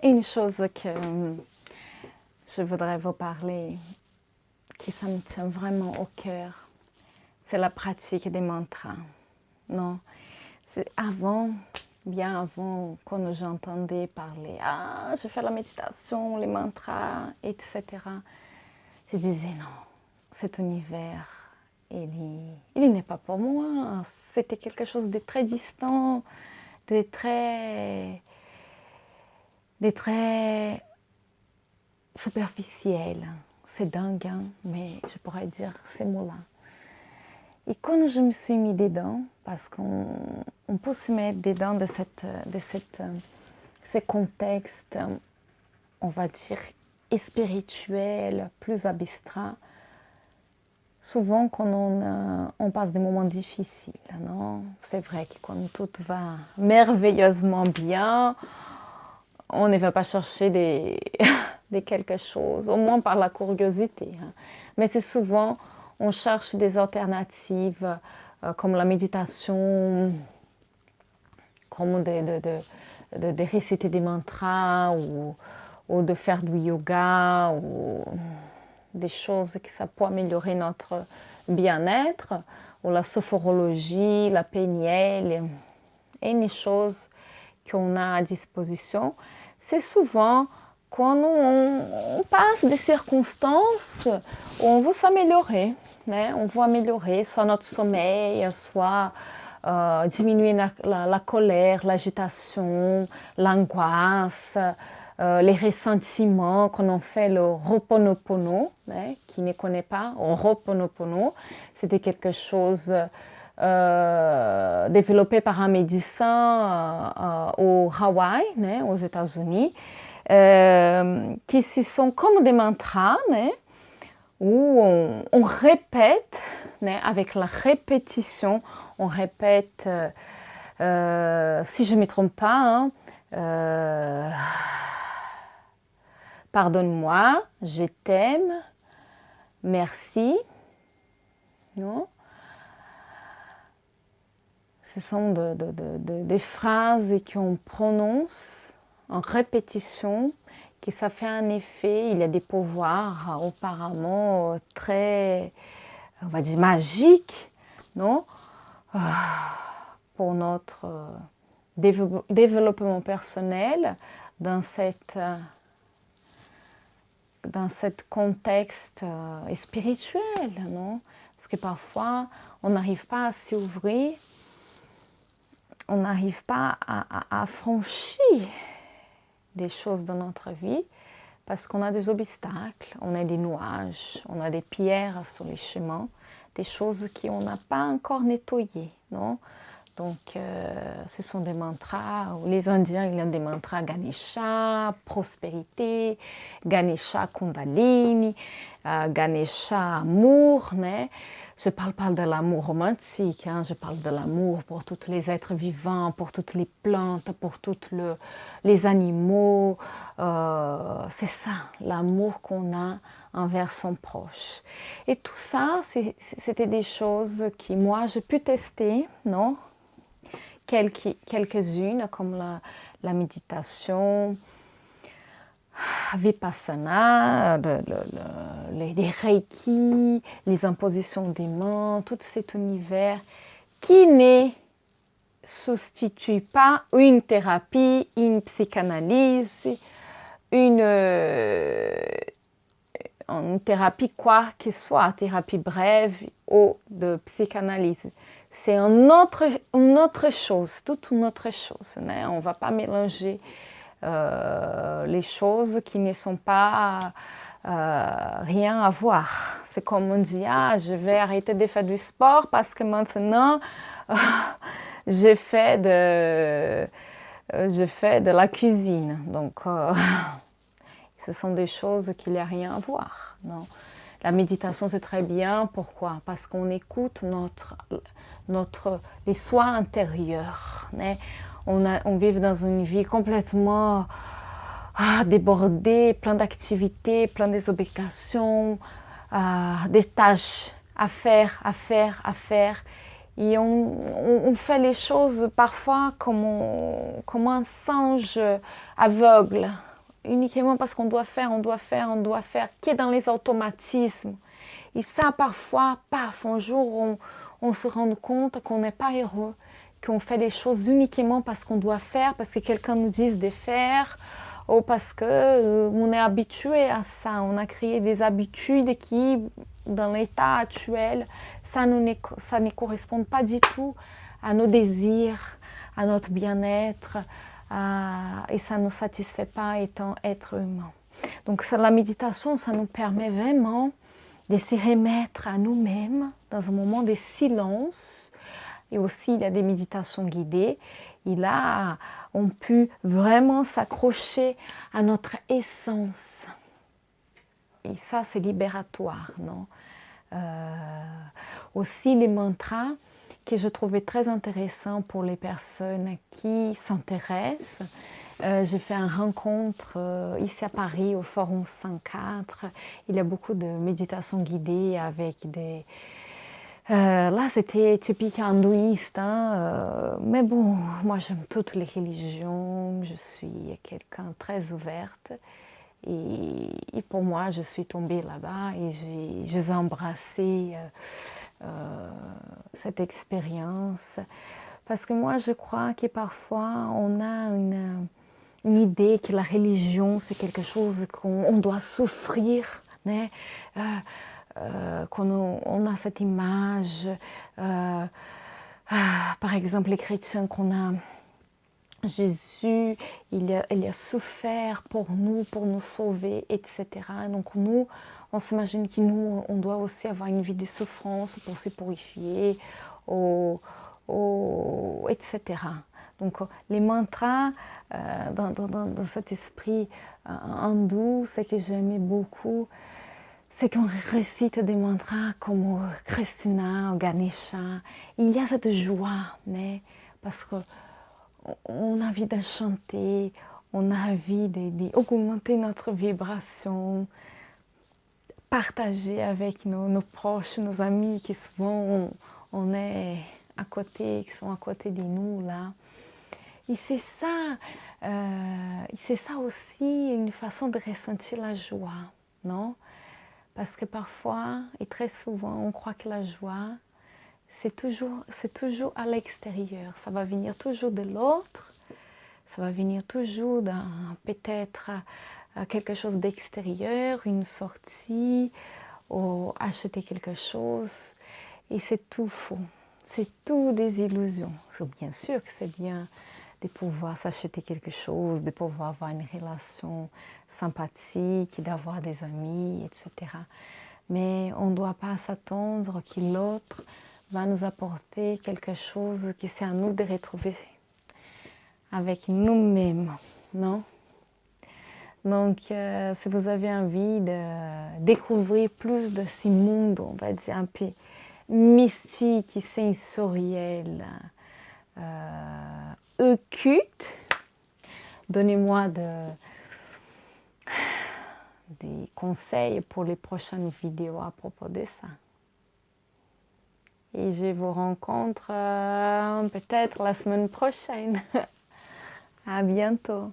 Une chose que je voudrais vous parler, qui ça me tient vraiment au cœur, c'est la pratique des mantras. Non, c'est avant, bien avant, quand j'entendais parler, je fais la méditation, les mantras, etc. Je disais non, cet univers, il n'est pas pour moi. C'était quelque chose de très distant, de très superficiel. C'est dingue, hein, mais je pourrais dire ces mots-là. Et quand je me suis mis dedans, parce qu'on peut se mettre dedans de ce contexte, on va dire, spirituel, plus abstrait, souvent quand on passe des moments difficiles, non? C'est vrai que quand tout va merveilleusement bien, on ne va pas chercher des quelque chose, au moins par la curiosité. Hein. Mais c'est souvent, on cherche des alternatives comme la méditation, comme de réciter des mantras ou de faire du yoga ou des choses qui ça peut améliorer notre bien-être, ou la sophrologie, la PNL, et une chose qu'on a à disposition. C'est souvent quand on passe des circonstances où on veut s'améliorer. Hein, on veut améliorer soit notre sommeil, soit diminuer la colère, l'agitation, l'angoisse, les ressentiments quand on fait le Ho'oponopono, hein, qui ne connaît pas, Ho'oponopono, c'était quelque chose développé par un médecin au Hawaï, hein, aux États-Unis, qui sont comme des mantras, hein, où on répète, hein, avec la répétition, on répète, si je ne me trompe pas, hein, pardonne-moi, je t'aime, merci, non? Ce sont des phrases qu'on prononce en répétition, que ça fait un effet. Il y a des pouvoirs apparemment très, on va dire, magiques, non? Pour notre développement personnel dans cet contexte spirituel, non? Parce que parfois, on n'arrive pas à s'ouvrir, on n'arrive pas à franchir des choses dans notre vie parce qu'on a des obstacles, on a des nuages, on a des pierres sur les chemins, des choses qu'on n'a pas encore nettoyées, non? Donc, ce sont des mantras. Les Indiens, ils ont des mantras Ganesha, prospérité, Ganesha Kundalini, Ganesha amour. Né? Je ne parle pas de l'amour romantique, hein, je parle de l'amour pour tous les êtres vivants, pour toutes les plantes, pour tous les animaux. C'est ça, l'amour qu'on a envers son proche. Et tout ça, c'était des choses que moi, j'ai pu tester, non? Quelques-unes, comme la méditation, Vipassana, les Reiki, les impositions des mains, tout cet univers qui ne substitue pas une thérapie, une psychanalyse, une thérapie quoi que soit, thérapie brève ou de psychanalyse. C'est une autre chose, toute une autre chose. Né? On ne va pas mélanger les choses qui ne sont pas rien à voir. C'est comme on dit, je vais arrêter de faire du sport parce que maintenant, je fais de la cuisine. Donc, ce sont des choses qui n'ont rien à voir. Non. La méditation, c'est très bien. Pourquoi? Parce qu'on écoute les soins intérieurs. Né? On vit dans une vie complètement débordée, plein d'activités, plein des obligations, des tâches à faire. Et on fait les choses parfois comme un singe aveugle. uniquement parce qu'on doit faire, qui est dans les automatismes. Et ça, parfois, paf, un jour, on se rend compte qu'on n'est pas heureux, qu'on fait les choses uniquement parce qu'on doit faire, parce que quelqu'un nous dit de faire, ou parce qu'on est habitué à ça. On a créé des habitudes qui, dans l'état actuel, ça ne correspond pas du tout à nos désirs, à notre bien-être, et ça ne nous satisfait pas étant être humain. Donc la méditation, ça nous permet vraiment de se remettre à nous-mêmes dans un moment de silence. Et aussi, il y a des méditations guidées. Et là, on peut vraiment s'accrocher à notre essence. Et ça, c'est libératoire, non? Aussi, les mantras que je trouvais très intéressants pour les personnes qui s'intéressent. J'ai fait une rencontre ici à Paris, au Forum 104. Il y a beaucoup de méditations guidées avec des... là, c'était typique hindouiste, hein, mais bon, moi j'aime toutes les religions, je suis quelqu'un de très ouverte. Et pour moi, je suis tombée là-bas et j'ai embrassé cette expérience. Parce que moi, je crois que parfois, on a une idée que la religion, c'est quelque chose qu'on doit souffrir, né? Qu'on a cette image. Par exemple, les chrétiens qu'on a... Jésus, il a souffert pour nous sauver, etc. Donc nous, on s'imagine que nous, on doit aussi avoir une vie de souffrance pour se purifier, etc. Donc les mantras, dans cet esprit hindou, ce que j'aimais beaucoup, c'est qu'on récite des mantras comme au Krishna, au Ganesha. Il y a cette joie, né? Parce que on a envie de chanter, on a envie d'augmenter notre vibration, partager avec nos proches, nos amis qui souvent on est à côté, qui sont à côté de nous là. Et c'est ça aussi une façon de ressentir la joie, non? Parce que parfois et très souvent on croit que la joie c'est toujours à l'extérieur, ça va venir toujours de l'autre, ça va venir toujours d'un peut-être quelque chose d'extérieur, une sortie, ou acheter quelque chose, et c'est tout faux, c'est tout des illusions. Bien sûr que c'est bien de pouvoir s'acheter quelque chose, de pouvoir avoir une relation sympathique, d'avoir des amis, etc. Mais on ne doit pas s'attendre que l'autre va nous apporter quelque chose qui c'est à nous de retrouver avec nous-mêmes, non? Donc, si vous avez envie de découvrir plus de ce monde, on va dire un peu mystique et sensoriel, occulte, donnez-moi des conseils pour les prochaines vidéos à propos de ça. Et je vous rencontre peut-être la semaine prochaine. À bientôt.